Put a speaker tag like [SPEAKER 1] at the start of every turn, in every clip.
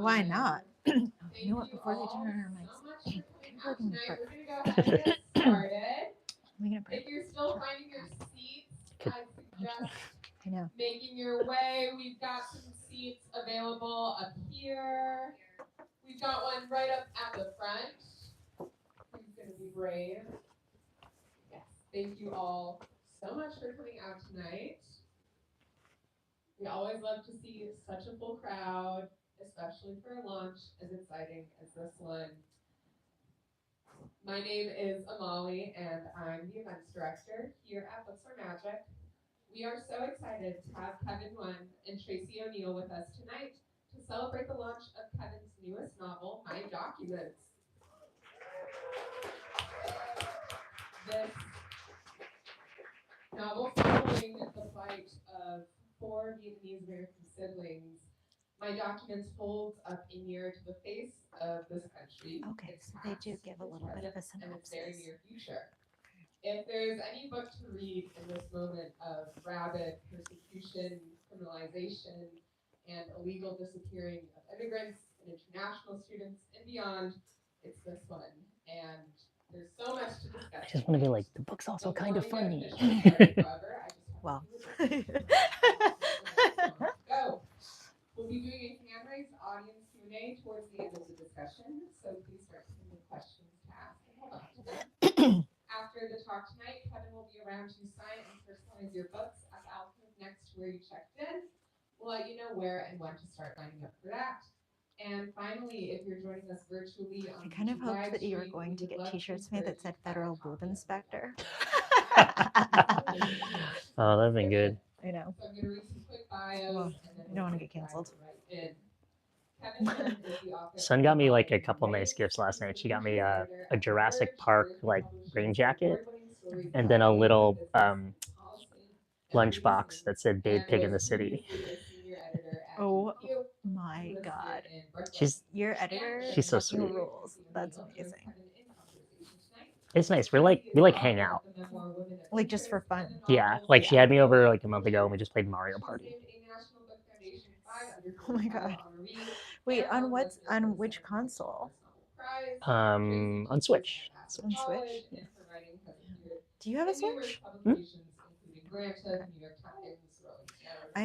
[SPEAKER 1] Well, why not? You
[SPEAKER 2] Thank
[SPEAKER 1] know what?
[SPEAKER 2] you
[SPEAKER 1] Before they
[SPEAKER 2] all
[SPEAKER 1] turn on our
[SPEAKER 2] so
[SPEAKER 1] mics,
[SPEAKER 2] much for
[SPEAKER 1] can
[SPEAKER 2] coming
[SPEAKER 1] you
[SPEAKER 2] out
[SPEAKER 1] plug in the
[SPEAKER 2] tonight.
[SPEAKER 1] part?
[SPEAKER 2] We're going to go ahead and get started.
[SPEAKER 1] Are we gonna break?
[SPEAKER 2] If you're still finding your seats,
[SPEAKER 3] Could-
[SPEAKER 2] I suggest
[SPEAKER 1] I know.
[SPEAKER 2] making your way. We've got some seats available up here. We've got one right up at the front. Who's going to be brave? Yes. Thank you all so much for coming out tonight. We always love to see such a full crowd, especially for a launch as exciting as this one. My name is Amali, and I'm the events director here at Books for Magic. We are so excited to have Kevin Nguyen and Tracy O'Neill with us tonight to celebrate the launch of Kevin's newest novel, My Documents. This novel following the plight of 4 Vietnamese American siblings. My Documents holds up a mirror to the face of this country.
[SPEAKER 1] Okay,
[SPEAKER 2] its
[SPEAKER 1] so they do
[SPEAKER 2] past,
[SPEAKER 1] give a
[SPEAKER 2] its
[SPEAKER 1] little bit of a
[SPEAKER 2] present, and its very
[SPEAKER 1] synopsis.
[SPEAKER 2] near future. If there's any book to read in this moment of rabid persecution, criminalization, and illegal disappearing of immigrants and international students and beyond, it's this one. And there's so much to discuss.
[SPEAKER 3] I just want to be like, the book's
[SPEAKER 2] The
[SPEAKER 3] also kind of
[SPEAKER 2] warning
[SPEAKER 3] funny.
[SPEAKER 2] officially started, however, I just have
[SPEAKER 1] Well.
[SPEAKER 2] a few logistics. Go. We'll be doing a hand-raised audience Q&A towards the end of the discussion, so please start thinking of questions to ask and hold on to them. After the talk tonight, Kevin will be around to sign and personalize your books at the alcove next to where you checked in. We'll let you know where and when to start lining up for that. And finally, if you're joining us virtually on
[SPEAKER 1] I kind of
[SPEAKER 2] YouTube
[SPEAKER 1] hoped that you were
[SPEAKER 2] livestream,
[SPEAKER 1] going to
[SPEAKER 2] we would
[SPEAKER 1] get
[SPEAKER 2] love
[SPEAKER 1] T-shirts made
[SPEAKER 2] encourage
[SPEAKER 1] that said
[SPEAKER 2] you to have a
[SPEAKER 1] Federal
[SPEAKER 2] copy
[SPEAKER 1] Boob
[SPEAKER 2] of the
[SPEAKER 1] Inspector.
[SPEAKER 3] Oh, that'd been good.
[SPEAKER 1] I know.
[SPEAKER 2] So I'm going to read some quick bios,
[SPEAKER 1] Well,
[SPEAKER 2] and then
[SPEAKER 1] I don't want to
[SPEAKER 2] we'll
[SPEAKER 1] get canceled.
[SPEAKER 2] dive right in. Kevin Nguyen is the author
[SPEAKER 3] Son
[SPEAKER 2] of
[SPEAKER 3] got me
[SPEAKER 2] the
[SPEAKER 3] like a
[SPEAKER 2] novel
[SPEAKER 3] couple
[SPEAKER 2] Race.
[SPEAKER 3] nice gifts last
[SPEAKER 2] He's
[SPEAKER 3] night.
[SPEAKER 2] the
[SPEAKER 3] She got me
[SPEAKER 2] features
[SPEAKER 3] a
[SPEAKER 2] editor at The
[SPEAKER 3] Jurassic
[SPEAKER 2] Verge,
[SPEAKER 3] Park
[SPEAKER 2] where he
[SPEAKER 3] like rain
[SPEAKER 2] publishes
[SPEAKER 3] jacket,
[SPEAKER 2] award-winning stories
[SPEAKER 3] and
[SPEAKER 2] about
[SPEAKER 3] then a
[SPEAKER 2] American
[SPEAKER 3] little
[SPEAKER 2] business, policy, and
[SPEAKER 3] lunchbox
[SPEAKER 2] policing,
[SPEAKER 3] that said "Bathe
[SPEAKER 2] and
[SPEAKER 3] Pig in
[SPEAKER 2] was
[SPEAKER 3] the City."
[SPEAKER 2] previously a senior editor at
[SPEAKER 1] Oh
[SPEAKER 2] GQ.
[SPEAKER 1] my
[SPEAKER 2] He was
[SPEAKER 1] God.
[SPEAKER 2] here in Brooklyn.
[SPEAKER 3] She's
[SPEAKER 1] Your editor
[SPEAKER 3] She's so
[SPEAKER 1] fucking
[SPEAKER 3] sweet.
[SPEAKER 1] rules. That's amazing.
[SPEAKER 3] It's nice. We hang out.
[SPEAKER 1] Like just for fun.
[SPEAKER 3] Yeah, like she
[SPEAKER 1] Yeah.
[SPEAKER 3] had me over like a month ago and we just played Mario Party.
[SPEAKER 1] Oh my God. Wait, on which console?
[SPEAKER 3] On Switch.
[SPEAKER 1] On Switch?
[SPEAKER 3] Yeah.
[SPEAKER 1] Do you have a Switch?
[SPEAKER 3] Hmm?
[SPEAKER 1] I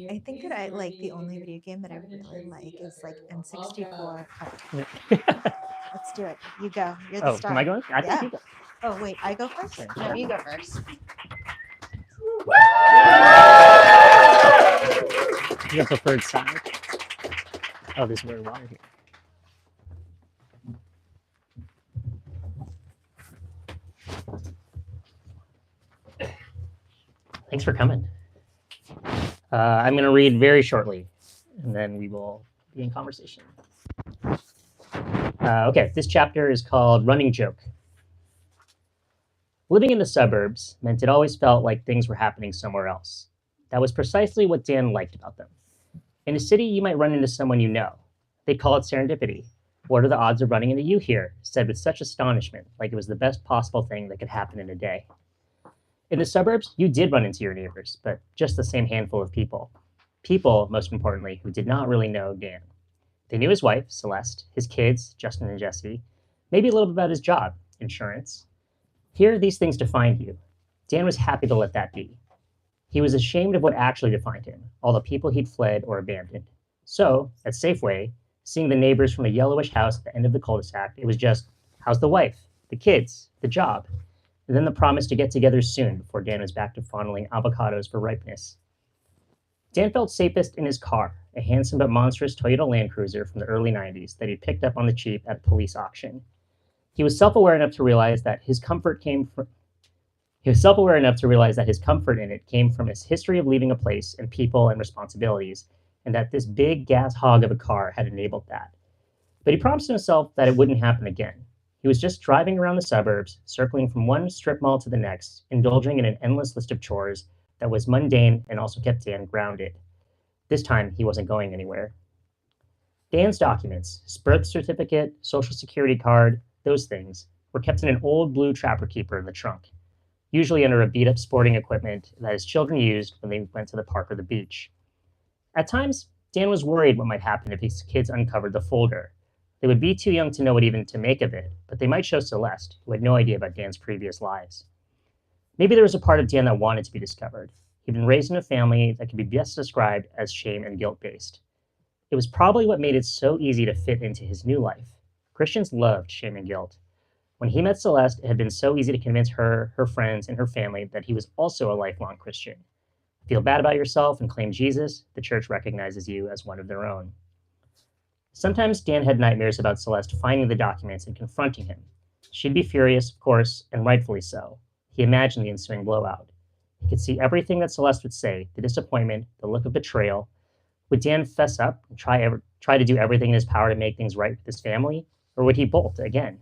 [SPEAKER 1] I think that I like the only video game that I really like is like N64. Oh, let's do it. You go. You're the
[SPEAKER 3] Oh,
[SPEAKER 1] star.
[SPEAKER 3] am I going? I think
[SPEAKER 1] Yeah.
[SPEAKER 3] you go.
[SPEAKER 1] Oh wait, I go first?
[SPEAKER 3] Sure.
[SPEAKER 1] No, you go first.
[SPEAKER 3] You have the third side. Oh, there's more water here. Thanks for coming. I'm going to read very shortly, and then we will be in conversation. Okay, this chapter is called Running Joke. Living in the suburbs meant it always felt like things were happening somewhere else. That was precisely what Dan liked about them. In a city, you might run into someone you know. They call it serendipity. What are the odds of running into you here? Said with such astonishment, like it was the best possible thing that could happen in a day. In the suburbs, you did run into your neighbors, but just the same handful of people. People, most importantly, who did not really know Dan. They knew his wife, Celeste, his kids, Justin and Jesse, maybe a little bit about his job, insurance. Here, these things defined you. Dan was happy to let that be. He was ashamed of what actually defined him, all the people he'd fled or abandoned. So, at Safeway, seeing the neighbors from a yellowish house at the end of the cul-de-sac, it was just, how's the wife, the kids, the job? And then the promise to get together soon before Dan was back to fondling avocados for ripeness. Dan felt safest in his car, a handsome but monstrous Toyota Land Cruiser from the early 90s that he'd picked up on the cheap at a police auction. He was self-aware enough to realize that his comfort in it came from his history of leaving a place and people and responsibilities, and that this big gas hog of a car had enabled that. But he promised himself that it wouldn't happen again. He was just driving around the suburbs, circling from one strip mall to the next, indulging in an endless list of chores that was mundane and also kept Dan grounded. This time, he wasn't going anywhere. Dan's documents, his birth certificate, social security card, those things, were kept in an old blue Trapper Keeper in the trunk, usually under a beat-up sporting equipment that his children used when they went to the park or the beach. At times, Dan was worried what might happen if his kids uncovered the folder. They would be too young to know what even to make of it, but they might show Celeste, who had no idea about Dan's previous lives. Maybe there was a part of Dan that wanted to be discovered. He'd been raised in a family that could be best described as shame and guilt based. It was probably what made it so easy to fit into his new life. Christians loved shame and guilt. When he met Celeste, it had been so easy to convince her, her friends, and her family that he was also a lifelong Christian. Feel bad about yourself and claim Jesus, the church recognizes you as one of their own. Sometimes Dan had nightmares about Celeste finding the documents and confronting him. She'd be furious, of course, and rightfully so. He imagined the ensuing blowout. He could see everything that Celeste would say, the disappointment, the look of betrayal. Would Dan fess up and try to do everything in his power to make things right with his family, or would he bolt again?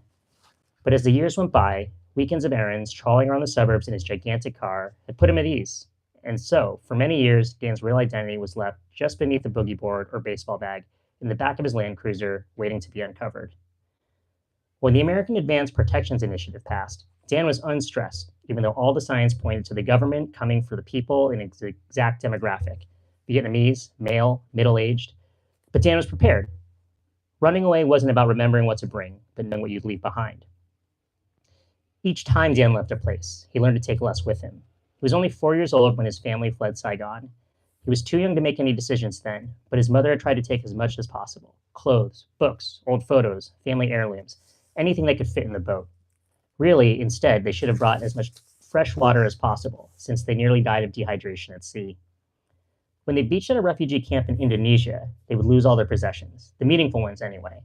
[SPEAKER 3] But as the years went by, weekends of errands, trawling around the suburbs in his gigantic car, had put him at ease. And so, for many years, Dan's real identity was left just beneath the boogie board or baseball bag in the back of his Land Cruiser, waiting to be uncovered. When the American Advanced Protections Initiative passed, Dan was unstressed, even though all the signs pointed to the government coming for the people in its exact demographic: Vietnamese, male, middle-aged. But Dan was prepared. Running away wasn't about remembering what to bring, but knowing what you'd leave behind. Each time Dan left a place, he learned to take less with him. He was only 4 years old when his family fled Saigon. He was too young to make any decisions then, but his mother had tried to take as much as possible: clothes, books, old photos, family heirlooms, anything that could fit in the boat. Really, instead, they should have brought as much fresh water as possible, since they nearly died of dehydration at sea. When they beached at a refugee camp in Indonesia, they would lose all their possessions, the meaningful ones anyway.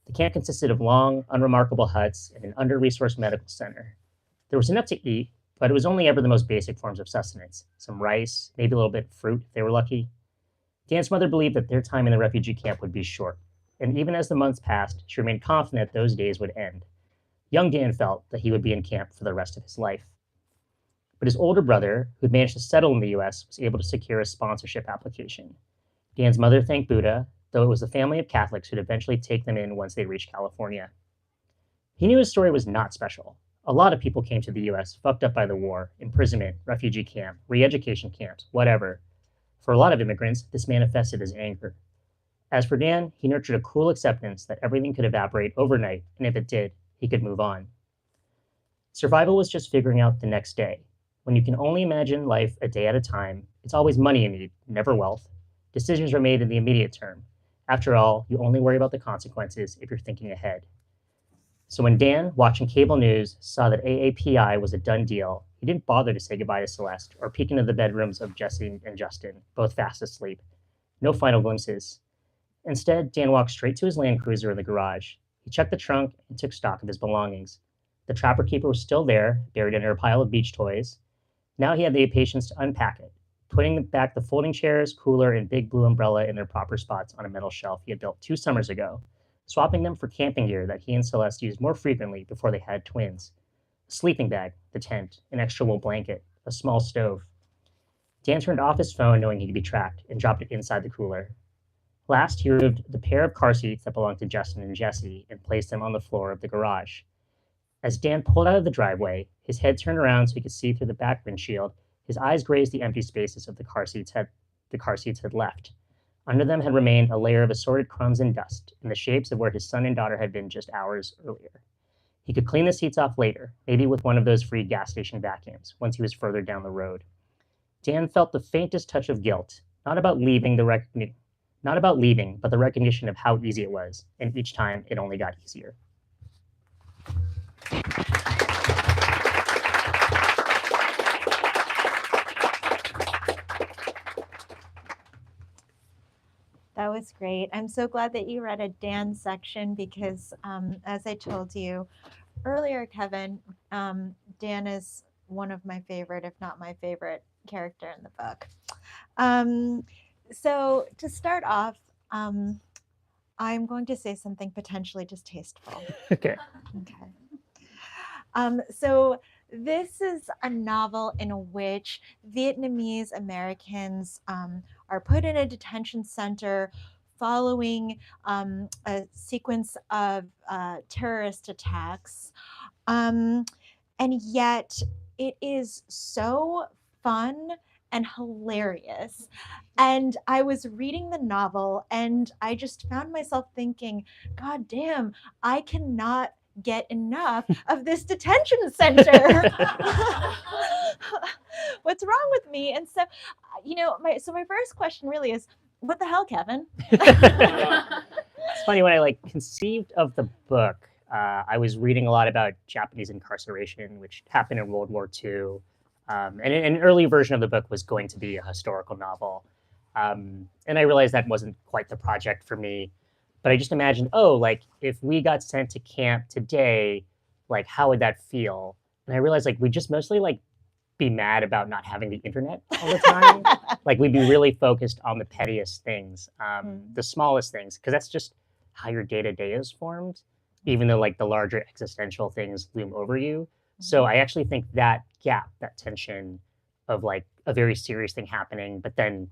[SPEAKER 3] The camp consisted of long, unremarkable huts and an under-resourced medical center. There was enough to eat, but it was only ever the most basic forms of sustenance: some rice, maybe a little bit of fruit if they were lucky. Dan's mother believed that their time in the refugee camp would be short, and even as the months passed, she remained confident those days would end. Young Dan felt that he would be in camp for the rest of his life. But his older brother, who'd managed to settle in the US, was able to secure a sponsorship application. Dan's mother thanked Buddha, though it was the family of Catholics who'd eventually take them in once they reached California. He knew his story was not special. A lot of people came to the US fucked up by the war, imprisonment, refugee camp, re-education camps, whatever. For a lot of immigrants, this manifested as anger. As for Dan, he nurtured a cool acceptance that everything could evaporate overnight, and if it did, he could move on. Survival was just figuring out the next day. When you can only imagine life a day at a time, it's always money you need, never wealth. Decisions are made in the immediate term. After all, you only worry about the consequences if you're thinking ahead. So when Dan, watching cable news, saw that AAPI was a done deal, he didn't bother to say goodbye to Celeste or peek into the bedrooms of Jesse and Justin, both fast asleep. No final glimpses. Instead, Dan walked straight to his Land Cruiser in the garage. He checked the trunk and took stock of his belongings. The trapper keeper was still there, buried under a pile of beach toys. Now he had the patience to unpack it, putting back the folding chairs, cooler, and big blue umbrella in their proper spots on a metal shelf he had built 2 summers ago, swapping them for camping gear that he and Celeste used more frequently before they had twins: a sleeping bag, the tent, an extra wool blanket, a small stove. Dan turned off his phone knowing he could be tracked and dropped it inside the cooler. Last, he removed the pair of car seats that belonged to Justin and Jesse and placed them on the floor of the garage. As Dan pulled out of the driveway, his head turned around so he could see through the back windshield. His eyes grazed the empty spaces of the car seats had left. Under them had remained a layer of assorted crumbs and dust, in the shapes of where his son and daughter had been just hours earlier. He could clean the seats off later, maybe with one of those free gas station vacuums, once he was further down the road. Dan felt the faintest touch of guilt, not about leaving, but the recognition of how easy it was, and each time it only got easier.
[SPEAKER 1] That was great. I'm so glad that you read a Dan section because, as I told you earlier, Kevin, Dan is one of my favorite, if not my favorite, character in the book. So to start off, I'm going to say something potentially distasteful.
[SPEAKER 3] Okay.
[SPEAKER 1] Okay. So this is a novel in which Vietnamese Americans are put in a detention center following a sequence of terrorist attacks. And yet it is so fun and hilarious. And I was reading the novel and I just found myself thinking, God damn, I cannot get enough of this detention center. What's wrong with me? And so, my first question really is, what the hell, Kevin?
[SPEAKER 3] It's funny, when I like conceived of the book, I was reading a lot about Japanese incarceration, which happened in World War II. And an early version of the book was going to be a historical novel. And I realized that wasn't quite the project for me. But I just imagined, oh, like if we got sent to camp today, like how would that feel? And I realized like we just mostly like be mad about not having the internet all the time. Like we'd be really focused on the pettiest things, the smallest things, because that's just how your day to day is formed, even though like the larger existential things loom over you. So I actually think that gap, that tension of like a very serious thing happening, but then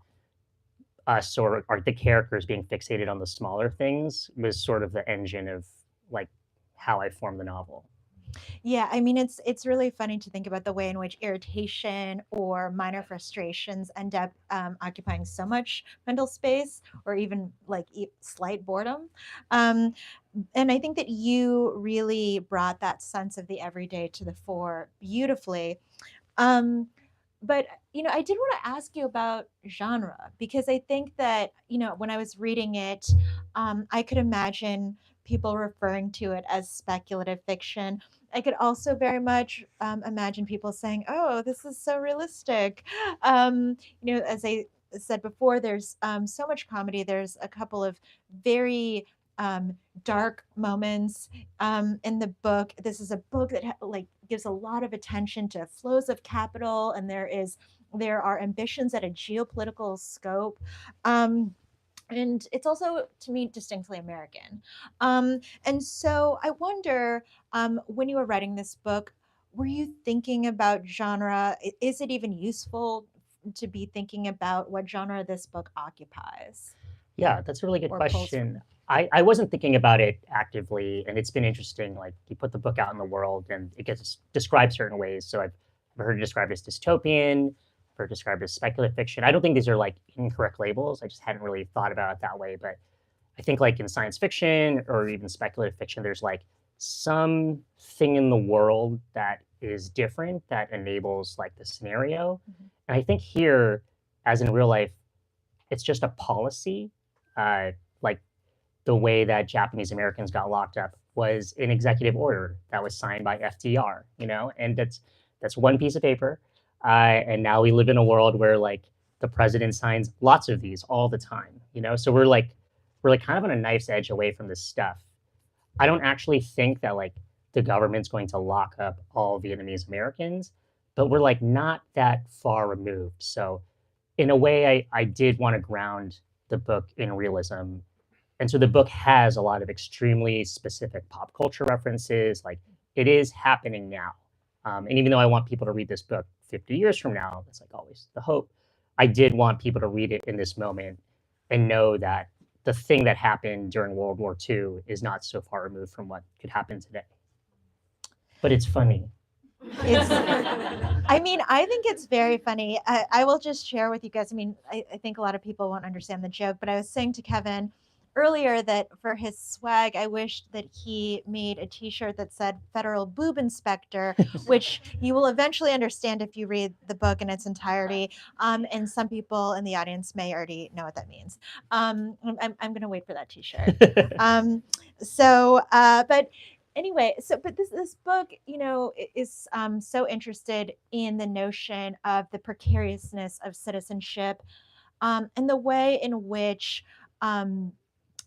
[SPEAKER 3] us or the characters being fixated on the smaller things was sort of the engine of like how I formed the novel.
[SPEAKER 1] Yeah, I mean it's really funny to think about the way in which irritation or minor frustrations end up occupying so much mental space, or even like slight boredom. Um, and I think that you really brought that sense of the everyday to the fore beautifully. Um, but I did want to ask you about genre, because I think that when I was reading it, I could imagine people referring to it as speculative fiction. I could also very much imagine people saying, "Oh, this is so realistic." As I said before, there's so much comedy. There's a couple of very dark moments in the book. This is a book that like gives a lot of attention to flows of capital, and there are ambitions at a geopolitical scope. And it's also, to me, distinctly American. And so I wonder, when you were writing this book, were you thinking about genre? Is it even useful to be thinking about what genre this book occupies
[SPEAKER 3] Yeah, that's a really good
[SPEAKER 1] or pulls
[SPEAKER 3] question.
[SPEAKER 1] from?
[SPEAKER 3] I wasn't thinking about it actively, and it's been interesting. Like you put the book out in the world, and it gets described certain ways. So I've heard it described as dystopian, I've heard it described as speculative fiction. I don't think these are like incorrect labels. I just hadn't really thought about it that way. But I think like in science fiction or even speculative fiction, there's like some thing in the world that is different that enables like the scenario.
[SPEAKER 1] Mhm.
[SPEAKER 3] And I think here, as in real life, it's just a policy. Like the way that Japanese Americans got locked up was an executive order that was signed by FDR, and that's one piece of paper. And now we live in a world where like the president signs lots of these all the time, So we're like kind of on a knife's edge away from this stuff. I don't actually think that like the government's going to lock up all Vietnamese Americans, but we're like not that far removed. So in a way, I did want to ground the book in realism. And so the book has a lot of extremely specific pop culture references. Like it is happening now. And even though I want people to read this book 50 years from now, that's like always the hope. I did want people to read it in this moment and know that the thing that happened during World War II is not so far removed from what could happen today. But it's funny.
[SPEAKER 1] It's, I mean, I think it's very funny. I will just share with you guys. I mean, I think a lot of people won't understand the joke, but I was saying to Kevin earlier that for his swag, I wished that he made a T-shirt that said "Federal Boob Inspector," which you will eventually understand if you read the book in its entirety. And some people in the audience may already know what that means. I'm going to wait for that T-shirt. But anyway, but this book, is so interested in the notion of the precariousness of citizenship, and the way in which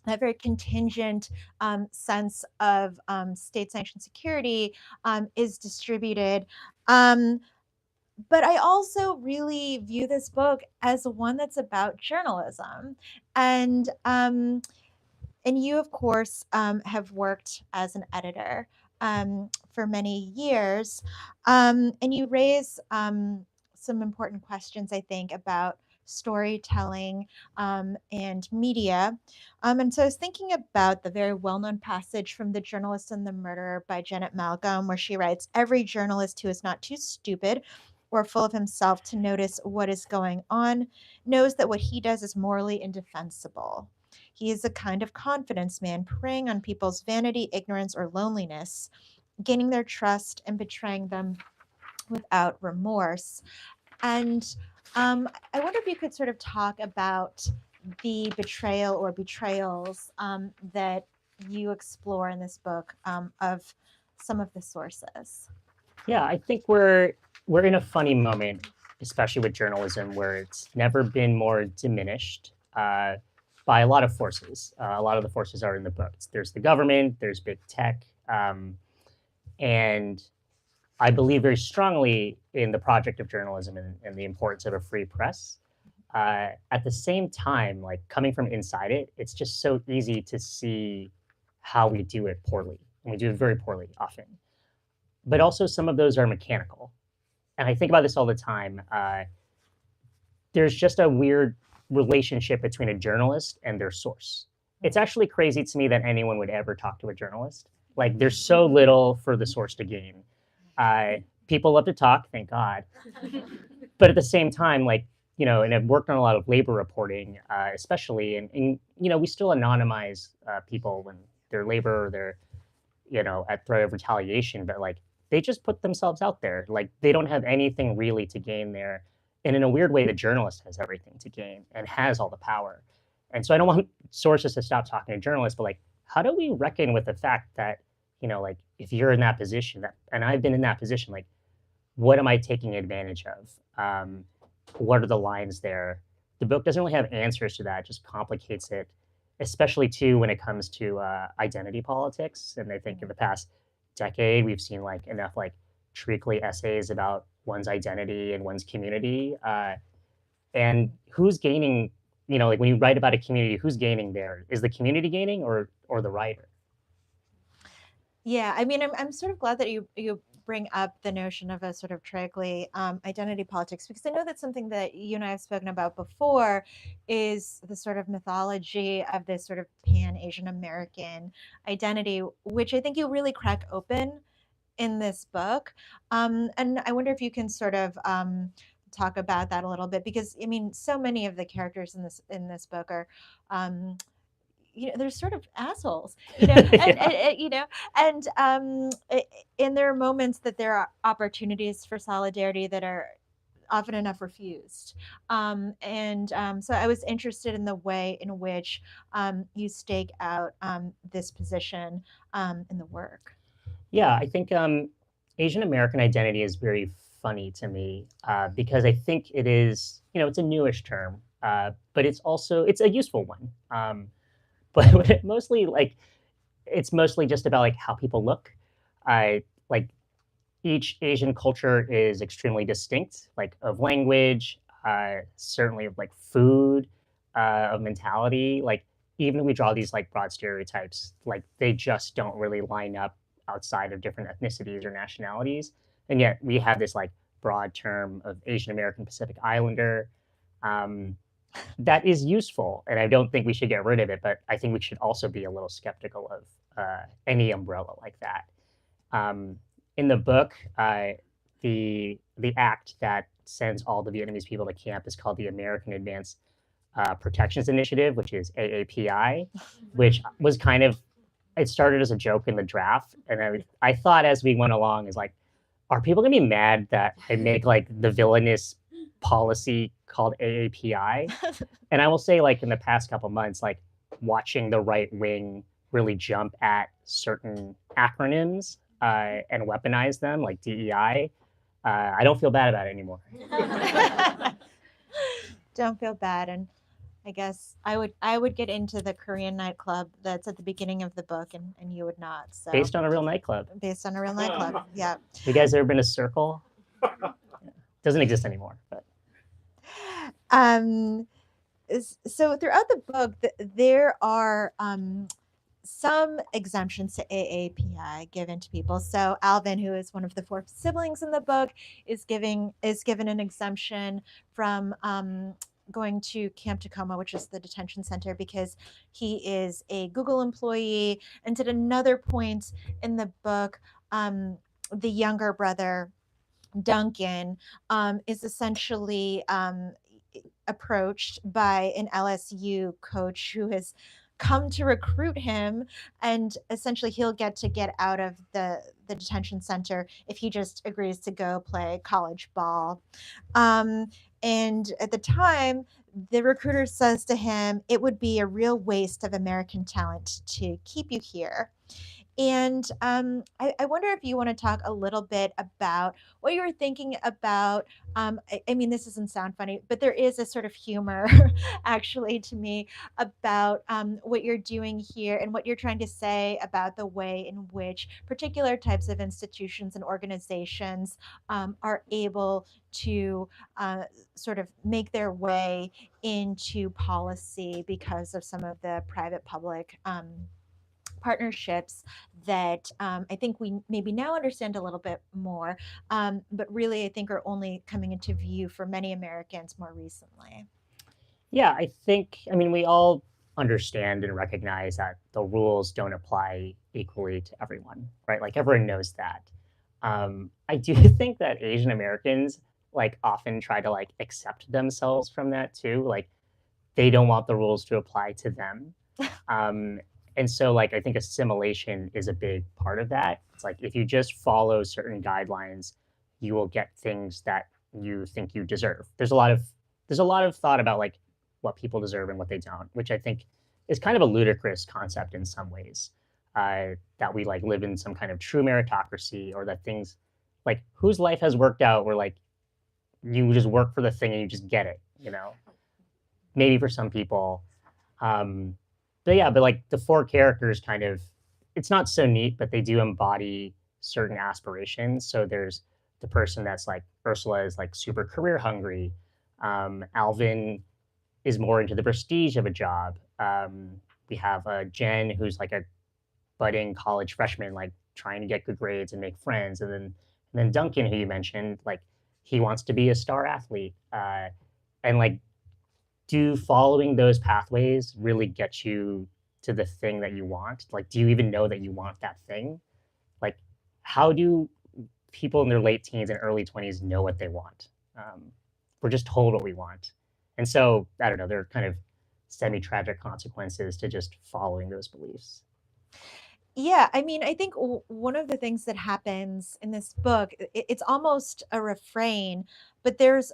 [SPEAKER 1] that very contingent sense of state sanctioned security is distributed. Um, but I also really view this book as one that's about journalism. And and you, of course, have worked as an editor for many years, and you raise some important questions, I think, about storytelling and media. And so I was thinking about the very well known passage from The Journalist and the Murderer by Janet Malcolm, where she writes, "Every journalist who is not too stupid or full of himself to notice what is going on, knows that what he does is morally indefensible. He is a kind of confidence man, preying on people's vanity, ignorance, or loneliness, gaining their trust and betraying them without remorse. And I wonder if you could sort of talk about the betrayal or betrayals that you explore in this book of some of the sources.
[SPEAKER 3] Yeah, I think we're in a funny moment, especially with journalism, where it's never been more diminished by a lot of forces. A lot of the forces are in the books. There's the government, there's big tech, and I believe very strongly in the project of journalism and the importance of a free press. At the same time, like coming from inside it, it's just so easy to see how we do it poorly, and we do it very poorly often. But also, some of those are mechanical, and I think about this all the time. There's just a weird relationship between a journalist and their source. It's actually crazy to me that anyone would ever talk to a journalist. Like, there's so little for the source to gain. Uh, People love to talk, thank God. But at the same time, like, and I've worked on a lot of labor reporting, especially, and we still anonymize people when they're labor or they're, at threat of retaliation, but like they just put themselves out there. Like they don't have anything really to gain there. And in a weird way, the journalist has everything to gain and has all the power. And so I don't want sources to stop talking to journalists, but like, how do we reckon with the fact that, like if you're in that position, and I've been in that position, like, what am I taking advantage of? What are the lines there? The book doesn't really have answers to that; it just complicates it, especially too when it comes to identity politics. And I think in the past decade, we've seen like enough like treacly essays about one's identity and one's community, and who's gaining. Like when you write about a community, who's gaining there? Is the community gaining or the writer?
[SPEAKER 1] Yeah, I mean, I'm sort of glad that you bring up the notion of a sort of tragically identity politics, because I know that's something that you and I have spoken about before, is the sort of mythology of this sort of pan Asian American identity, which I think you really crack open in this book. And I wonder if you can sort of talk about that a little bit, because I mean, so many of the characters in this book are they're sort of assholes, and and there are moments that there are opportunities for solidarity that are often enough refused. So I was interested in the way in which you stake out this position in the work.
[SPEAKER 3] Yeah, I think Asian American identity is very funny to me because I think it is, it's a newish term, but it's a useful one. But mostly like it's mostly just about like how people look. I like each Asian culture is extremely distinct, like of language, certainly of like food, of mentality. Like even if we draw these like broad stereotypes, like they just don't really line up outside of different ethnicities or nationalities. And yet we have this like broad term of Asian American Pacific Islander. Um, that is useful, and I don't think we should get rid of it. But I think we should also be a little skeptical of any umbrella like that. Um, in the book, the act that sends all the Vietnamese people to camp is called the American Advanced Protections Initiative, which is AAPI, which was kind of it started as a joke in the draft, and I thought as we went along is like, are people gonna be mad that I make like the villainous policy called AAPI? And I will say, like in the past couple months, like watching the right wing really jump at certain acronyms and weaponize them, like DEI. I don't feel bad about it anymore.
[SPEAKER 1] Don't feel bad. And I guess I would get into the Korean nightclub that's at the beginning of the book, and you would not. So
[SPEAKER 3] Based on a real nightclub.
[SPEAKER 1] based on a real nightclub, yeah.
[SPEAKER 3] You guys ever been to Circle? Doesn't exist anymore, but
[SPEAKER 1] Um, so throughout the book, there are some exemptions to AAPI given to people. So Alvin, who is one of the four siblings in the book, is given an exemption from going to Camp Tacoma, which is the detention center, because he is a Google employee. And at another point in the book, the younger brother Duncan is essentially approached by an LSU coach who has come to recruit him, and essentially he'll get out of the detention center if he just agrees to go play college ball. um, and at the time, the recruiter says to him, it would be a real waste of American talent to keep you here. And I wonder if you want to talk a little bit about what you were thinking about. I mean, this doesn't sound funny, but there is a sort of humor, actually, to me about what you're doing here and what you're trying to say about the way in which particular types of institutions and organizations are able to uh, sort of make their way into policy because of some of the private public partnerships that I think we maybe now understand a little bit more, but really I think are only coming into view for many Americans more recently.
[SPEAKER 3] Yeah, I think, I mean, we all understand and recognize that the rules don't apply equally to everyone, right? Like everyone knows that. I do think that Asian Americans like often try to like accept themselves from that too. Like they don't want the rules to apply to them. Um, and so like I think assimilation is a big part of that. It's like if you just follow certain guidelines, you will get things that you think you deserve. There's a lot of thought about like what people deserve and what they don't, which I think is kind of a ludicrous concept in some ways. That we like live in some kind of true meritocracy, or that things like whose life has worked out where like you just work for the thing and you just get it, you know? Maybe for some people. Um, but yeah, but like the four characters kind of, it's not so neat, but they do embody certain aspirations. So there's the person that's like Ursula is like super career hungry. Alvin is more into the prestige of a job. We have Jen, who's like a budding college freshman, like trying to get good grades and make friends, and then Duncan, who you mentioned, like he wants to be a star athlete, and like do following those pathways really get you to the thing that you want? Like, do you even know that you want that thing? Like, how do people in their late teens and early 20s know what they want? We're just told what we want. And so, I don't know, there are kind of semi tragic consequences to just following those beliefs.
[SPEAKER 1] Yeah, I mean, I think one of the things that happens in this book, it's almost a refrain, but there's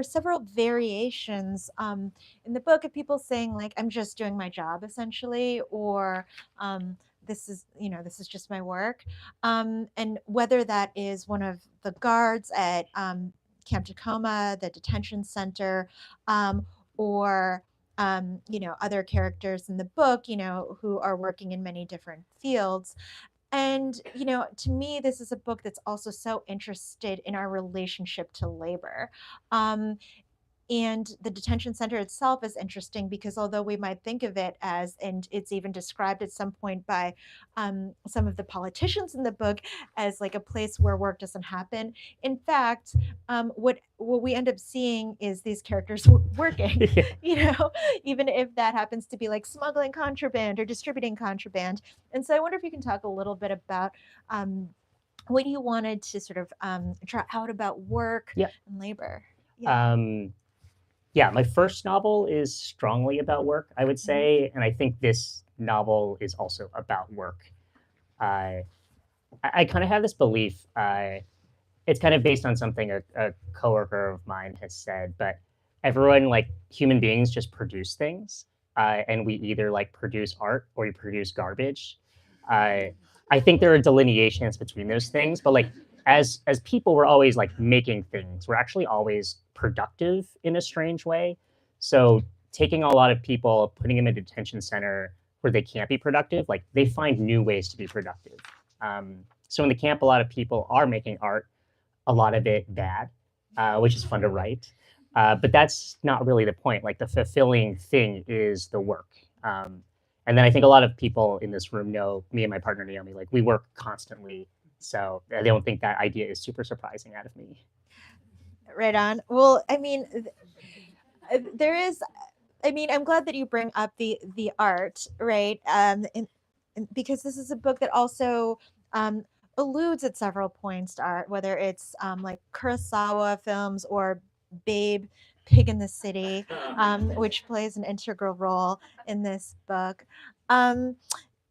[SPEAKER 1] several variations in the book of people saying like, "I'm just doing my job," essentially, or this is just my work," and whether that is one of the guards at Camp Tacoma, the detention center, or other characters in the book, who are working in many different fields. And, to me, this is a book that's also so interested in our relationship to labor. Um, and the detention center itself is interesting because although we might think of it as, and it's even described at some point by some of the politicians in the book as like a place where work doesn't happen, in fact, what we end up seeing is these characters working,
[SPEAKER 3] Yeah.
[SPEAKER 1] even if that happens to be like smuggling contraband or distributing contraband. And so I wonder if you can talk a little bit about what you wanted to sort of draw out about work
[SPEAKER 3] Yeah.
[SPEAKER 1] and labor. Yeah.
[SPEAKER 3] Um, yeah, my first novel is strongly about work, I would
[SPEAKER 1] Mhm.
[SPEAKER 3] say, and I think this novel is also about work. Uh, I kind of have this belief. It's kind of based on something a coworker of mine has said, but everyone, like human beings, just produce things, and we either like produce art or we produce garbage. Uh, I think there are delineations between those things, but like as people, we're always like making things. We're actually always productive in a strange way. So taking a lot of people, putting them in a detention center where they can't be productive, like they find new ways to be productive. So in the camp, a lot of people are making art, a lot of it bad, which is fun to write. But that's not really the point. Like the fulfilling thing is the work. And then I think a lot of people in this room know me and my partner Naomi. Like we work constantly, so they don't think that idea is super surprising out of me.
[SPEAKER 1] Right on. Well, I mean, there is. I mean, I'm glad that you bring up the art, right? And because this is a book that also alludes at several points to art, whether it's like Kurosawa films or Babe, Pig in the City, which plays an integral role in this book. Um,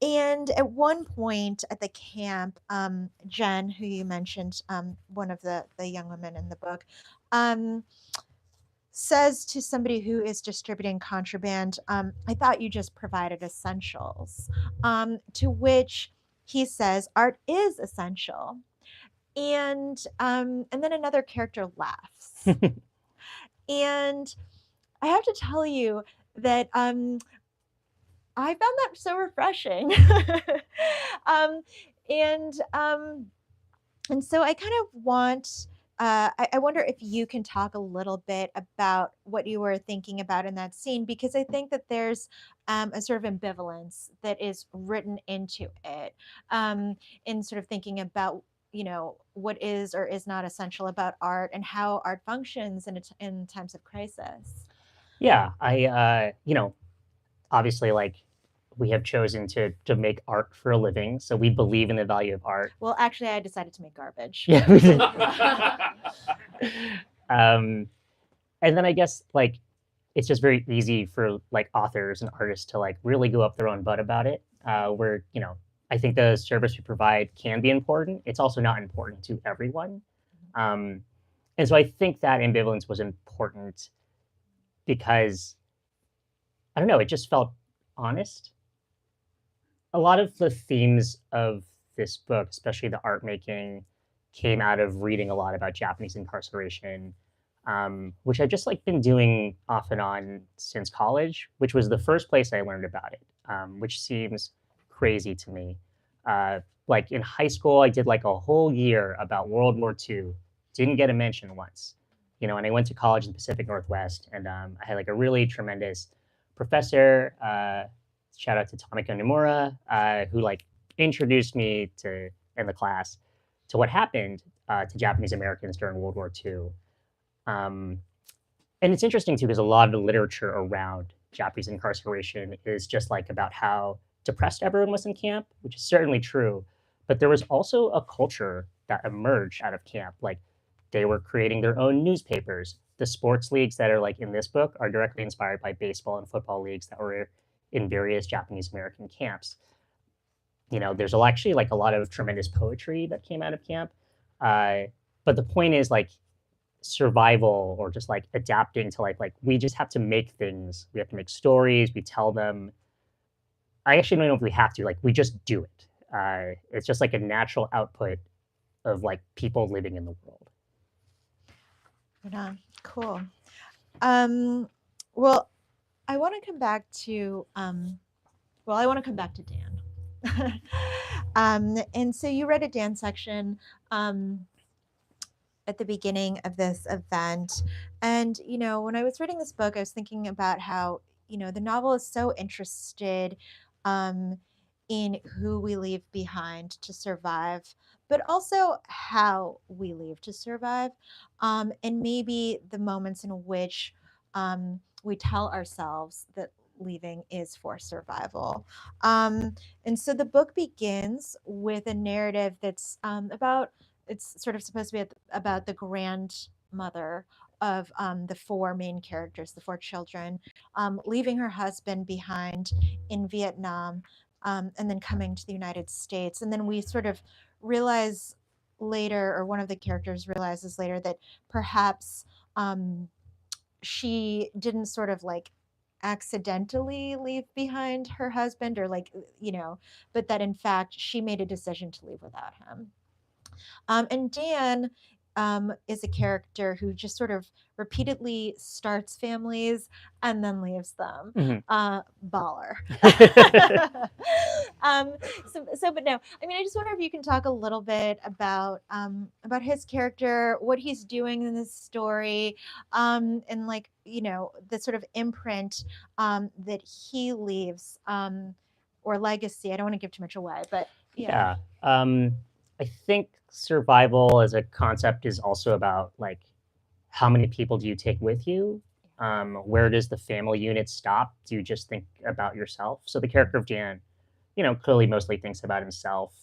[SPEAKER 1] and at one point at the camp, Jen, who you mentioned, one of the young women in the book, um, says to somebody who is distributing contraband, I thought you just provided essentials. To which he says, art is essential. And then another character laughs. And I have to tell you that I found that so refreshing. um, and um, and so I kind of want, I wonder if you can talk a little bit about what you were thinking about in that scene, because I think that there's a sort of ambivalence that is written into it, in sort of thinking about, what is or is not essential about art and how art functions in times of crisis.
[SPEAKER 3] Yeah, obviously, like, we have chosen to make art for a living, so we believe in the value of art.
[SPEAKER 1] Well, actually, I decided to make garbage.
[SPEAKER 3] Yeah, we did. um, and then I guess, like, it's just very easy for like authors and artists to like really go up their own butt about it. Where I think the service we provide can be important. It's also not important to everyone, um, and so I think that ambivalence was important because I don't know. It just felt honest. A lot of the themes of this book, especially the art making, came out of reading a lot about Japanese incarceration, which I've just like been doing off and on since college, which was the first place I learned about it, which seems crazy to me. Like in high school, I did like a whole year about World War II, didn't get a mention once, and I went to college in the Pacific Northwest, and I had like a really tremendous professor. Shout out to Tamika Nomura, who like introduced me to in the class to what happened to Japanese Americans during World War II. Um, and it's interesting too because a lot of the literature around Japanese incarceration is just like about how depressed everyone was in camp, which is certainly true. But there was also a culture that emerged out of camp. Like they were creating their own newspapers. The sports leagues that are like in this book are directly inspired by baseball and football leagues that were in various Japanese American camps. There's actually like a lot of tremendous poetry that came out of camp. Uh, but the point is like survival or just like adapting to like we just have to make things. We have to make stories. We tell them. I actually don't know if we have to. Like we just do it. It's just like a natural output of like people living in the world.
[SPEAKER 1] Right on. Cool. Um, well, I want to come back to I want to come back to Dan. And so you read a Dan section at the beginning of this event. And, when I was reading this book, I was thinking about how, the novel is so interested um, in who we leave behind to survive, but also how we leave to survive. And maybe the moments in which we tell ourselves that leaving is for survival. And so the book begins with a narrative that's about it's sort of supposed to be about the grandmother of the four main characters, the four children, leaving her husband behind in Vietnam, and then coming to the United States. And then we sort of realize later, or one of the characters realizes later, that perhaps she didn't sort of like accidentally leave behind her husband, or like, but that in fact she made a decision to leave without him. And Dan is a character who just sort of repeatedly starts families and then leaves them.
[SPEAKER 3] Mm-hmm.
[SPEAKER 1] Baller. But no, I mean, I just wonder if you can talk a little bit about his character, what he's doing in this story, and like the sort of imprint that he leaves, or legacy. I don't want to give too much away, but
[SPEAKER 3] yeah. I think survival as a concept is also about like how many people do you take with you? Where does the family unit stop? Do you just think about yourself? So the character of Jan, clearly mostly thinks about himself.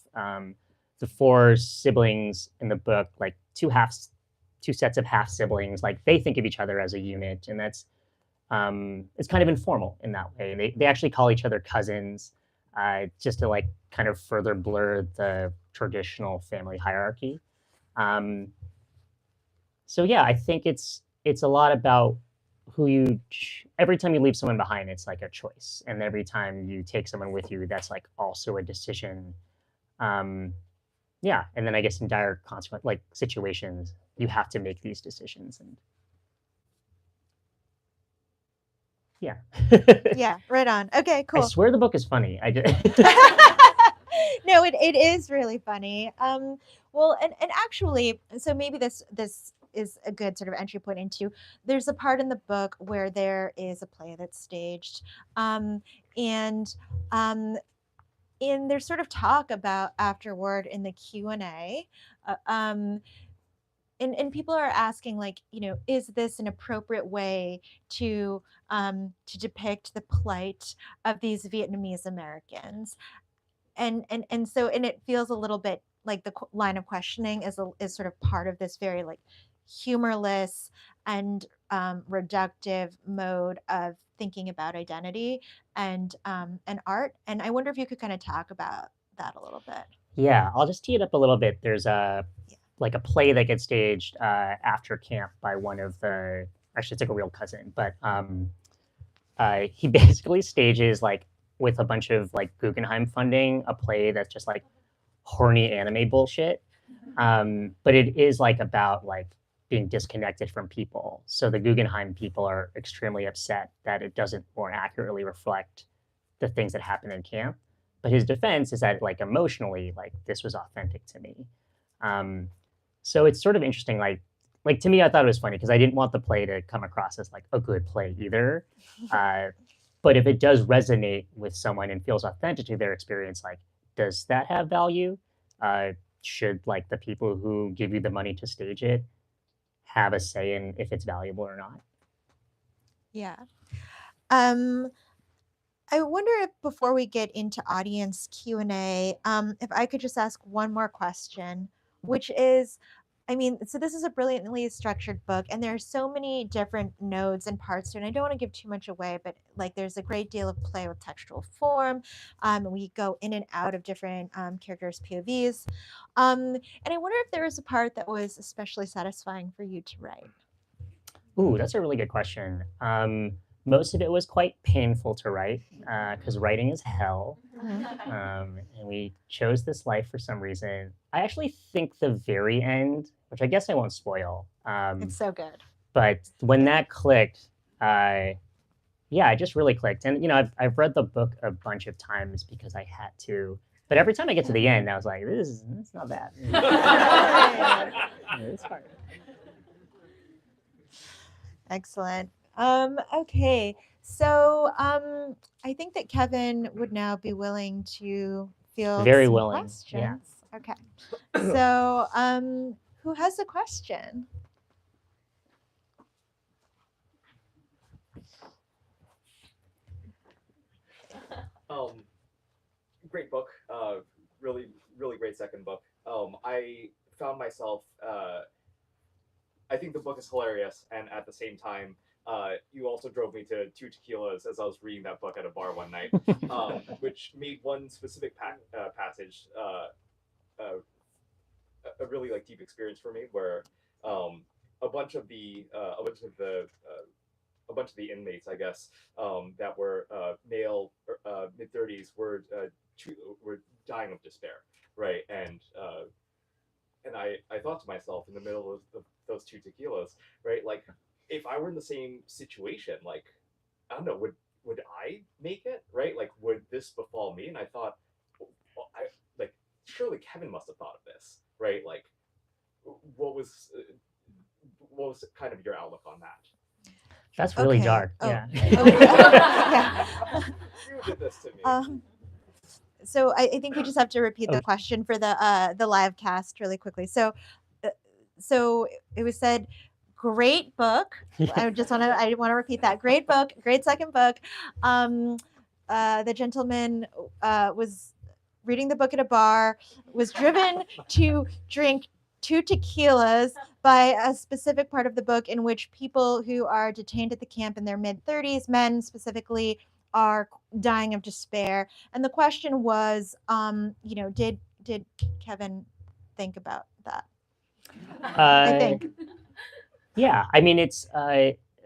[SPEAKER 3] the four siblings in the book, like two sets of half siblings, like they think of each other as a unit, and that's it's kind of informal in that way. They actually call each other cousins, just to like kind of further blur the traditional family hierarchy. Um, so yeah, I think it's a lot about who you. Every time you leave someone behind, it's like a choice, and every time you take someone with you, that's like also a decision. Um, yeah, and then I guess in dire consequence, like situations, you have to make these decisions, and yeah.
[SPEAKER 1] Yeah, right on. Okay,
[SPEAKER 3] I
[SPEAKER 1] cool.
[SPEAKER 3] swear the book is funny. I did.
[SPEAKER 1] No, it is really funny. Well, and actually, so maybe this is a good sort of entry point into. There's a part in the book where there is a play that's staged, um, and um, and there's sort of talk about afterward in the Q&A. Uh, um, and people are asking, like, is this an appropriate way to depict the plight of these Vietnamese Americans? And so, and it feels a little bit like the line of questioning is sort of part of this very like humorless and reductive mode of thinking about identity and art. And I wonder if you could kind of talk about that a little bit.
[SPEAKER 3] Yeah, I'll just tee it up a little bit. There's a
[SPEAKER 1] Yeah.
[SPEAKER 3] like a play that gets staged after camp by one of the actually it's like a real cousin, but he basically stages like with a bunch of like Guggenheim funding a play that's just like horny anime bullshit. But it is like about like being disconnected from people. So the Guggenheim people are extremely upset that it doesn't more accurately reflect the things that happen in camp. But his defense is that like emotionally, like this was authentic to me. Um, so it's sort of interesting. Like to me, I thought it was funny because I didn't want the play to come across as like a good play either. Uh, but if it does resonate with someone and feels authentic to their experience, like does that have value? Uh, should like the people who give you the money to stage it have a say in if it's valuable or not?
[SPEAKER 1] Yeah. Um, I wonder if before we get into audience Q&A, if I could just ask one more question, which is, I mean, so this is a brilliantly structured book, and there are so many different nodes and parts to it. And I don't want to give too much away, but like there's a great deal of play with textual form. We go in and out of different characters' POVs. And I wonder if there was a part that was especially satisfying for you to write.
[SPEAKER 3] Ooh, that's a really good question. Most of it was quite painful to write because writing is hell. And we chose this life for some reason. I actually think the very end, which I guess I won't spoil,
[SPEAKER 1] It's so good.
[SPEAKER 3] but when that clicked, yeah, it just really clicked. And I've read the book a bunch of times because I had to. But every time I get to the end, I was like, it's not bad. It's hard.
[SPEAKER 1] Excellent. Okay, so I think that Kevin would now be willing to field
[SPEAKER 3] Very
[SPEAKER 1] some
[SPEAKER 3] willing. Yeah.
[SPEAKER 1] questions. Okay, so who has a question?
[SPEAKER 4] Um, Great book. Really, really great second book. I found myself. I think the book is hilarious, and at the same time, you also drove me to two tequilas as I was reading that book at a bar one night, which made one specific passage a really like deep experience for me, where um, a bunch of the inmates, I guess, that were male, mid-30s, were dying of despair, right? And I thought to myself in the middle of those two tequilas, right? Like, if I were in the same situation, like, I don't know, would I make it, right? Like, would this befall me? And I thought, well, like, surely Kevin must have thought of this, right? Like, what was what was kind of your outlook on that?
[SPEAKER 3] That's really
[SPEAKER 1] Okay.
[SPEAKER 3] dark.
[SPEAKER 1] Oh.
[SPEAKER 3] Yeah.
[SPEAKER 1] Yeah.
[SPEAKER 4] You did this to me.
[SPEAKER 1] So I think we just have to repeat the question for the live cast really quickly. Uh, so it was said, great book. I want to repeat that. Great book, great second book. The gentleman was reading the book at a bar, was driven to drink 2 tequilas by a specific part of the book in which people who are detained at the camp in their mid-30s, men specifically, are dying of despair. And the question was, did Kevin think about that? I think.
[SPEAKER 3] Yeah, I mean, it's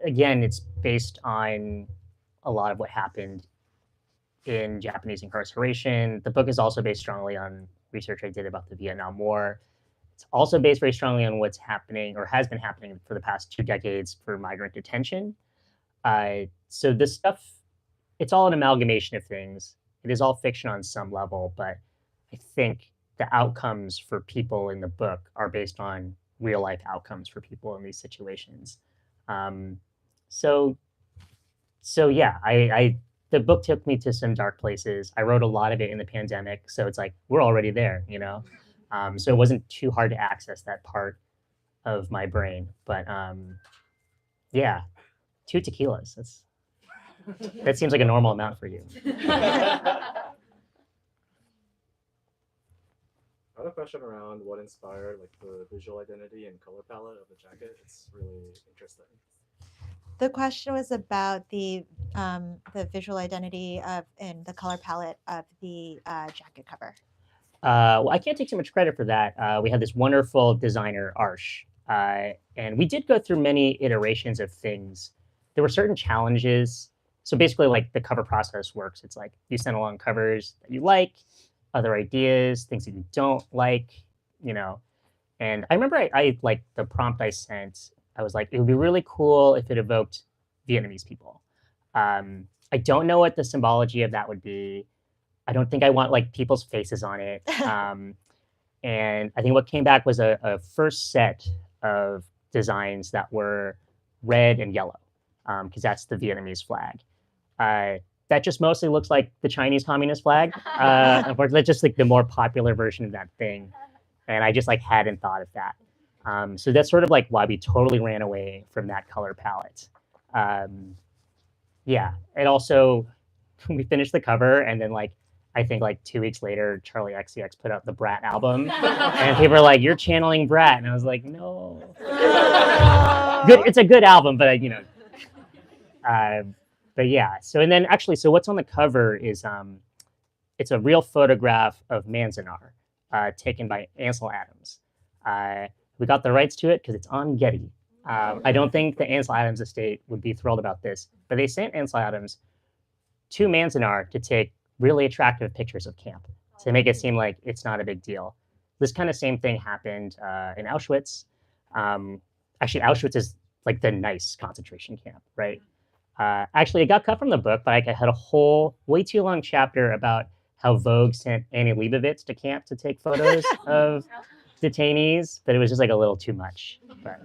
[SPEAKER 3] again, it's based on a lot of what happened in Japanese incarceration. The book is also based strongly on research I did about the Vietnam War. It's also based very strongly on what's happening or has been happening for the past 2 decades for migrant detention. So this stuff, it's all an amalgamation of things. It is all fiction on some level, but I think the outcomes for people in the book are based on real life outcomes for people in these situations. Um, so, so yeah, I the book took me to some dark places. I wrote a lot of it in the pandemic, so it's like we're already there, you know. So it wasn't too hard to access that part of my brain. But yeah, 2 tequilas. That seems like a normal amount for you.
[SPEAKER 4] I have a question around what inspired like the visual identity and color palette of the jacket. It's really interesting.
[SPEAKER 1] The question was about the visual identity of and the color palette of the jacket cover.
[SPEAKER 3] Well, I can't take too much credit for that. We had this wonderful designer, Arsh, and we did go through many iterations of things. There were certain challenges. So basically, like the cover process works. It's like you send along covers that you like, other ideas, things that you don't like, you know. And I remember I like the prompt I sent. I was like, it would be really cool if it evoked Vietnamese people. I don't know what the symbology of that would be. I don't think I want like people's faces on it. And I think what came back was a first set of designs that were red and yellow, because that's the Vietnamese flag. That just mostly looks like the Chinese Communist flag. Unfortunately, that's just like the more popular version of that thing. And I just like hadn't thought of that. So that's sort of like why we totally ran away from that color palette. Yeah, and also we finished the cover, and then like I think like 2 weeks later, Charlie XCX put out the Brat album, and people were like, "You're channeling Brat," and I was like, "No." Good, it's a good album, but you know. But yeah, so and then actually, so what's on the cover is it's a real photograph of Manzanar, taken by Ansel Adams. We got the rights to it because it's on Getty. I don't think the Ansel Adams estate would be thrilled about this, but they sent Ansel Adams to Manzanar to take really attractive pictures of camp to make it seem like it's not a big deal. This kind of same thing happened in Auschwitz. Actually, Auschwitz is like the nice concentration camp, right? Actually, it got cut from the book, but I had a whole, way too long chapter about how Vogue sent Annie Leibovitz to camp to take photos of detainees, but it was just like a little too much. But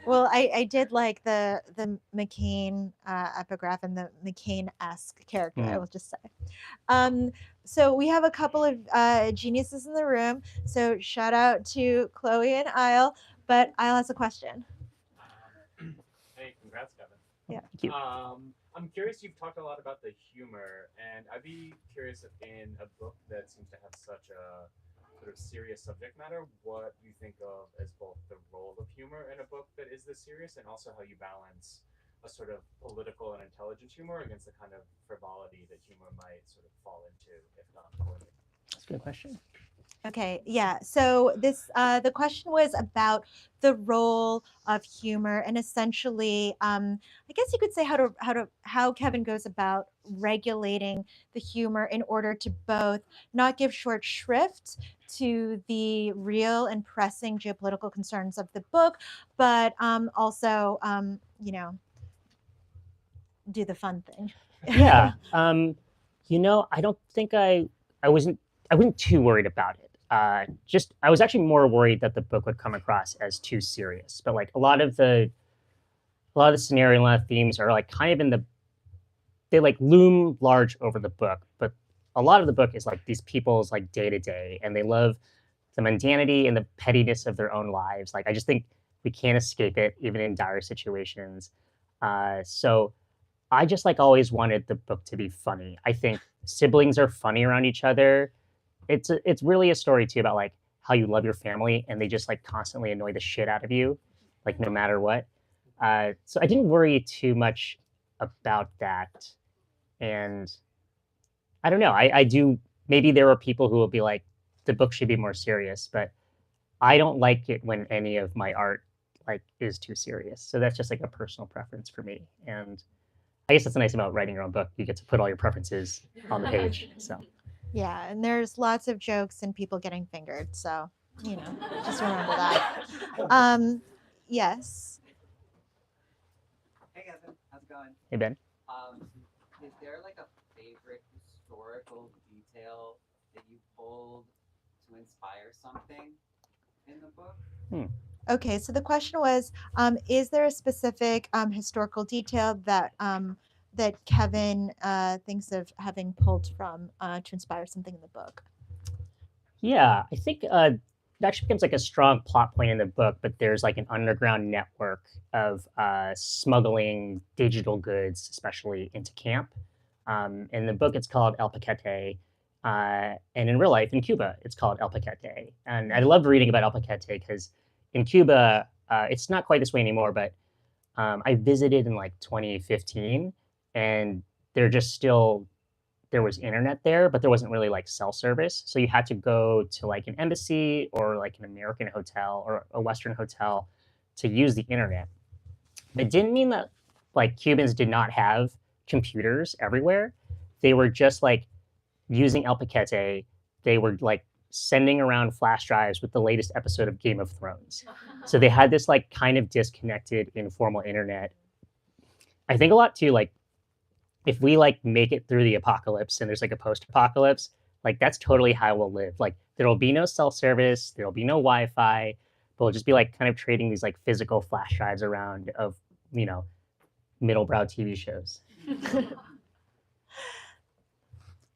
[SPEAKER 1] Well, I did like the McCain epigraph and the McCain-esque character, I will just say. So we have a couple of geniuses in the room. So shout out to Chloe and Isle, but Isle has a question.
[SPEAKER 5] Hey, congrats, Kevin.
[SPEAKER 1] Yeah.
[SPEAKER 3] Thank you.
[SPEAKER 5] I'm curious, you've talked a lot about the humor, and I'd be curious if in a book that seems to have such a sort of serious subject matter, what you think of as both the role of humor in a book that is this serious, and also how you balance a sort of political and intelligent humor against the kind of frivolity that humor might sort of fall into, if not poorly.
[SPEAKER 3] That's a good question.
[SPEAKER 1] Okay, yeah. So this the question was about the role of humor and essentially, I guess you could say how Kevin goes about regulating the humor in order to both not give short shrift to the real and pressing geopolitical concerns of the book, but also do the fun thing.
[SPEAKER 3] Yeah. You know, I don't think I wasn't too worried about it. Just I was actually more worried that the book would come across as too serious. But like a lot of the scenario and a lot of themes are like kind of they like loom large over the book, but a lot of the book is like these people's like day to day, and they love the mundanity and the pettiness of their own lives. Like I just think we can't escape it, even in dire situations. So I just like always wanted the book to be funny. I think siblings are funny around each other. it's really a story too about like how you love your family and they just like constantly annoy the shit out of you, like no matter what. So I didn't worry too much about that, and I don't know. I do. Maybe there are people who will be like, the book should be more serious, but I don't like it when any of my art like is too serious. So that's just like a personal preference for me. And I guess that's nice about writing your own book. You get to put all your preferences on the page. So
[SPEAKER 1] Yeah, and there's lots of jokes and people getting fingered. So, just remember that. Yes.
[SPEAKER 6] Hey Evan, how's it going?
[SPEAKER 3] hey Ben.
[SPEAKER 6] Um, is there like a favorite historical detail that you pulled to inspire something in the book?
[SPEAKER 1] Okay, so the question was, is there a specific historical detail that Kevin thinks of having pulled from to inspire something in the book?
[SPEAKER 3] Yeah, I think it actually becomes like a strong plot point in the book, but there's like an underground network of smuggling digital goods, especially into camp. In the book, it's called El Paquete. And in real life, in Cuba, it's called El Paquete. And I loved reading about El Paquete because in Cuba, it's not quite this way anymore, but I visited in like 2015 and they're just still there was internet there, but there wasn't really like cell service. So you had to go to like an embassy or like an American hotel or a Western hotel to use the internet. It didn't mean that like Cubans did not have computers everywhere. They were just like using El Paquete. They were like sending around flash drives with the latest episode of Game of Thrones. So they had this like kind of disconnected informal internet. I think a lot too, like if we like make it through the apocalypse and there's like a post-apocalypse, like that's totally how we'll live. Like there'll be no cell service, there'll be no Wi-Fi, but we'll just be like kind of trading these like physical flash drives around of, you know, middlebrow TV shows.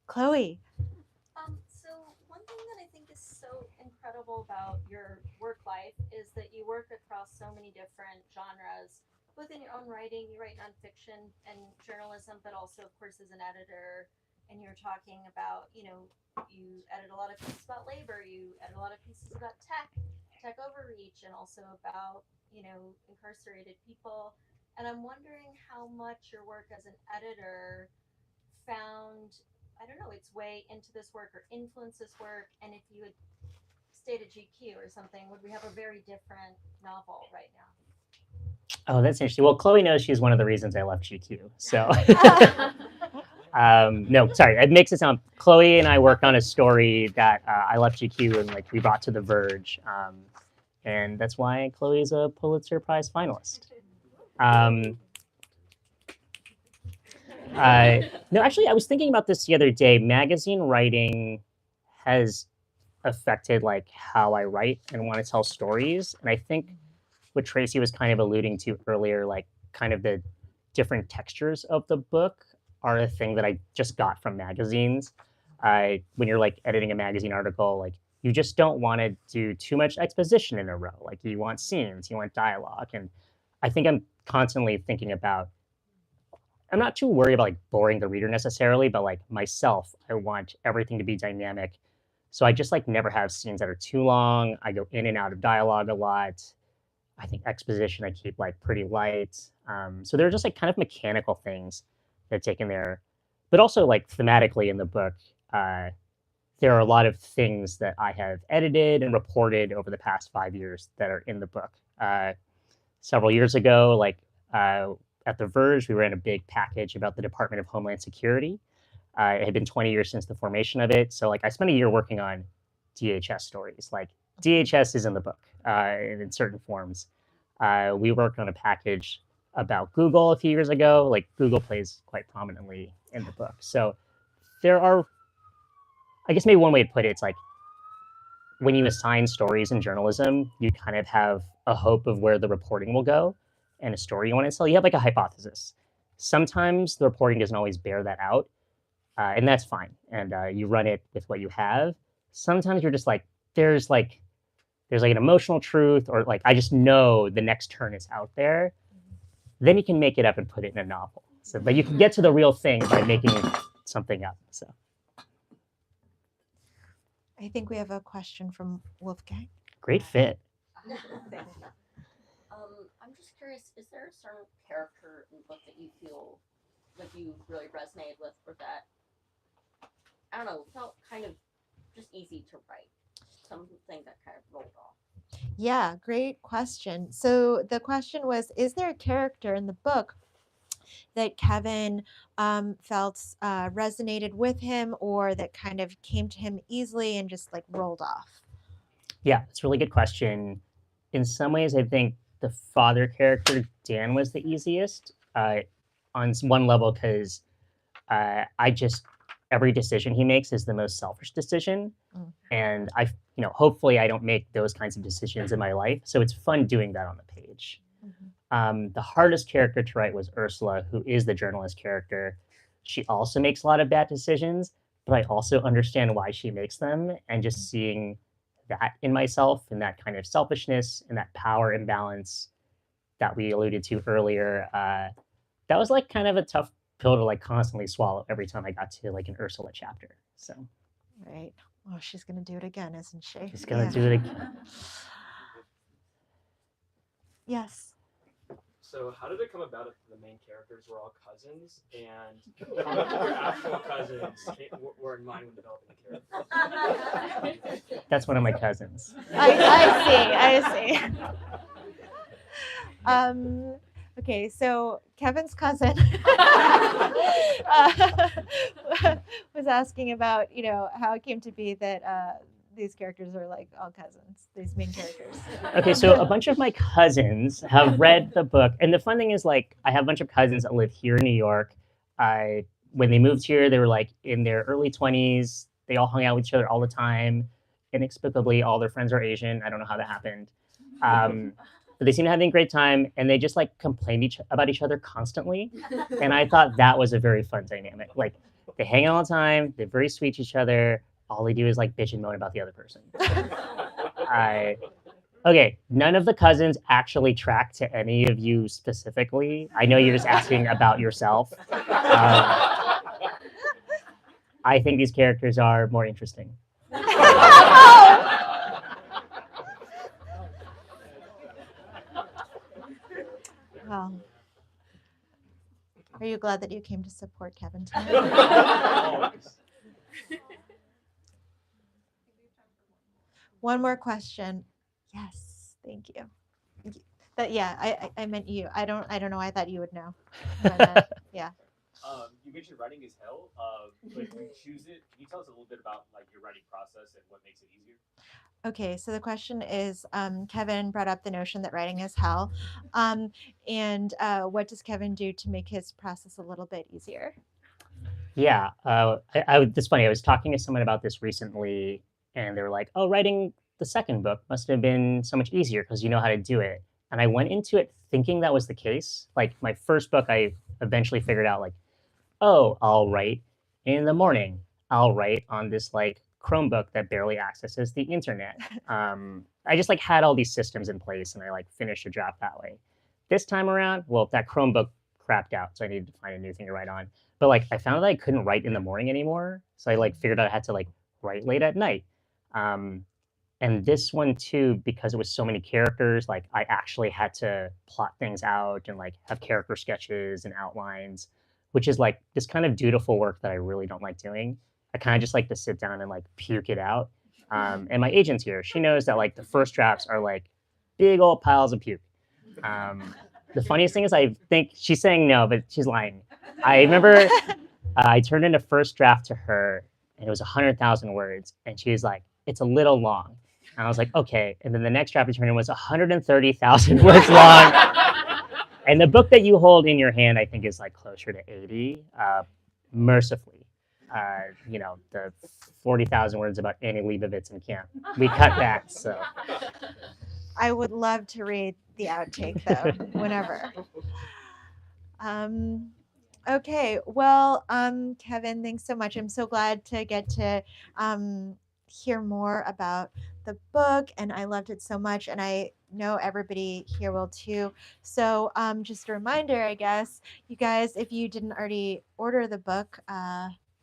[SPEAKER 1] Chloe.
[SPEAKER 7] So one thing that I think is so incredible about your work life is that you work across so many different genres, both in your own writing, you write nonfiction and journalism, but also, of course, as an editor. And you're talking about, you edit a lot of pieces about labor, you edit a lot of pieces about tech overreach, and also about, incarcerated people. And I'm wondering how much your work as an editor found, I don't know, its way into this work or influenced this work. And if you had stayed at GQ or something, would we have a very different novel right now?
[SPEAKER 3] Oh, that's interesting. Well, Chloe knows she's one of the reasons I left GQ. So, no, sorry. It makes it sound. Chloe and I worked on a story that I left GQ and like we brought to The Verge, and that's why Chloe is a Pulitzer Prize finalist. No, actually, I was thinking about this the other day. Magazine writing has affected like how I write and want to tell stories, and I think what Tracy was kind of alluding to earlier, like kind of the different textures of the book are a thing that I just got from magazines. When you're like editing a magazine article, like you just don't want to do too much exposition in a row. Like you want scenes, you want dialogue. And I think I'm constantly thinking about, I'm not too worried about like boring the reader necessarily, but like myself, I want everything to be dynamic. So I just like never have scenes that are too long. I go in and out of dialogue a lot. I think exposition I keep like pretty light. So they're just like kind of mechanical things that I've taken there, but also like thematically in the book, there are a lot of things that I have edited and reported over the past 5 years that are in the book. Several years ago, like at The Verge, we ran a big package about the Department of Homeland Security. It had been 20 years since the formation of it, so like I spent a year working on DHS stories. Like DHS is in the book in certain forms. We worked on a package about Google a few years ago. Like Google plays quite prominently in the book. So there are, I guess maybe one way to put it, it's like when you assign stories in journalism, you kind of have a hope of where the reporting will go and a story you want to tell. You have like a hypothesis. Sometimes the reporting doesn't always bear that out, and that's fine. And you run it with what you have. Sometimes you're just like, there's like an emotional truth, or like I just know the next turn is out there. Then you can make it up and put it in a novel. So, but you can get to the real thing by making something up. So
[SPEAKER 1] I think we have a question from Wolfgang.
[SPEAKER 3] Great fit.
[SPEAKER 8] I'm just curious, is there a certain character in the book that you feel like you really resonated with, or that, I don't know, felt kind of just easy to write? Something that kind of rolled off.
[SPEAKER 1] Yeah, great question. So the question was, is there a character in the book that Kevin felt resonated with him, or that kind of came to him easily and just like rolled off?
[SPEAKER 3] Yeah, it's a really good question. In some ways, I think the father character, Dan, was the easiest on one level because I just, every decision he makes is the most selfish decision.
[SPEAKER 1] Mm.
[SPEAKER 3] And hopefully I don't make those kinds of decisions in my life. So it's fun doing that on the page. The hardest character to write was Ursula, who is the journalist character. She also makes a lot of bad decisions, but I also understand why she makes them. And just seeing that in myself and that kind of selfishness and that power imbalance that we alluded to earlier, that was like kind of a tough pill to like constantly swallow every time I got to like an Ursula chapter. So
[SPEAKER 1] Right. Oh, she's gonna do it again, isn't she?
[SPEAKER 3] she's gonna do it again.
[SPEAKER 1] Yes.
[SPEAKER 5] So how did it come about if the main characters were all cousins, and how much of your actual cousins were in mind when developing the characters?
[SPEAKER 3] That's one of my cousins.
[SPEAKER 1] I see. Okay, so Kevin's cousin was asking about, how it came to be that these characters are like all cousins, these main characters.
[SPEAKER 3] Okay, so a bunch of my cousins have read the book, and the fun thing is, like, I have a bunch of cousins that live here in New York. When they moved here, they were like in their early 20s. They all hung out with each other all the time. Inexplicably, all their friends are Asian. I don't know how that happened. But they seem to have a great time, and they just like complain about each other constantly. And I thought that was a very fun dynamic. Like, they hang out all the time. They're very sweet to each other. All they do is like bitch and moan about the other person. Okay, none of the cousins actually track to any of you specifically. I know you're just asking about yourself. I think these characters are more interesting.
[SPEAKER 1] Well, are you glad that you came to support Kevin tonight? One more question. Yes, thank you. But yeah, I meant you. I don't know. I thought you would know. Yeah.
[SPEAKER 5] You mentioned writing is hell, but you choose it. Can you tell us a little bit about like your writing process and what makes it easier?
[SPEAKER 1] Okay, so the question is, Kevin brought up the notion that writing is hell, and what does Kevin do to make his process a little bit easier?
[SPEAKER 3] Yeah, it's funny. I was talking to someone about this recently, and they were like, "Oh, writing the second book must have been so much easier because you know how to do it." And I went into it thinking that was the case. Like my first book, I eventually figured out like, oh, I'll write in the morning. I'll write on this like Chromebook that barely accesses the internet. I just like had all these systems in place, and I like finished a draft that way. This time around, well, that Chromebook crapped out, so I needed to find a new thing to write on. But like I found that I couldn't write in the morning anymore, so I like figured out I had to like write late at night. And this one too, because it was so many characters, like I actually had to plot things out and like have character sketches and outlines, which is like this kind of dutiful work that I really don't like doing. I kind of just like to sit down and like puke it out. And my agent's here. She knows that like the first drafts are like big old piles of puke. The funniest thing is I think she's saying no, but she's lying. I remember I turned in a first draft to her, and it was 100,000 words, and she was like, "It's a little long." And I was like, "Okay." And then the next draft I turned in was 130,000 words long. And the book that you hold in your hand, I think, is like closer to 80. Mercifully, the 40,000 words about Annie Leibovitz in camp, we cut that. So
[SPEAKER 1] I would love to read the outtake though, whenever. Okay, well, Kevin, thanks so much. I'm so glad to get to hear more about the book, and I loved it so much, and I know everybody here will too. So just a reminder, I guess, you guys, if you didn't already order the book,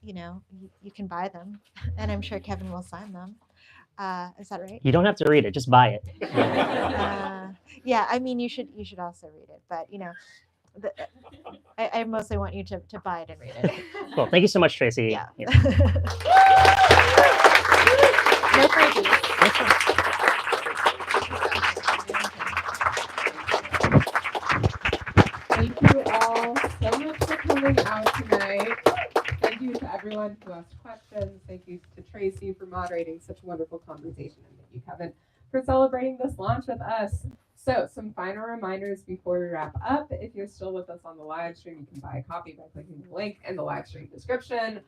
[SPEAKER 1] you can buy them, and I'm sure Kevin will sign them. Is that right?
[SPEAKER 3] You don't have to read it, just buy it.
[SPEAKER 1] Yeah, I mean, you should also read it, but the, I mostly want you to buy it and read it.
[SPEAKER 3] Cool. Thank you so much, Tracy.
[SPEAKER 1] Yeah.
[SPEAKER 3] Yeah.
[SPEAKER 1] No freebies.
[SPEAKER 2] Thank you all so much for coming out tonight. Thank you to everyone who asked questions. Thank you to Tracy for moderating such a wonderful conversation. And thank you, Kevin, for celebrating this launch with us. So, some final reminders before we wrap up. If you're still with us on the live stream, you can buy a copy by clicking the link in the live stream description.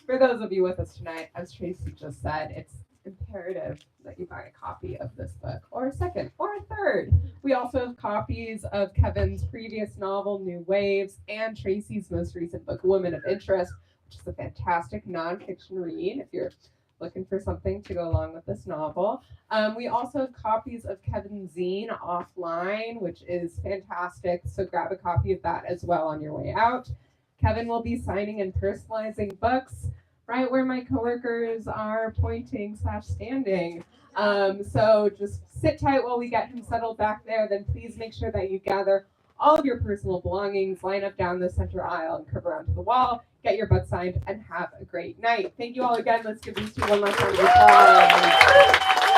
[SPEAKER 2] For those of you with us tonight, as Tracy just said, it's imperative that you buy a copy of this book, or a second, or a third. We also have copies of Kevin's previous novel, New Waves, and Tracy's most recent book, Women of Interest, which is a fantastic nonfiction read if you're looking for something to go along with this novel. We also have copies of Kevin's zine offline, which is fantastic, so grab a copy of that as well on your way out. Kevin will be signing and personalizing books right where my coworkers are pointing/standing. So just sit tight while we get him settled back there. Then please make sure that you gather all of your personal belongings, line up down the center aisle and curve around to the wall, get your book signed, and have a great night. Thank you all again. Let's give these two one last round of applause.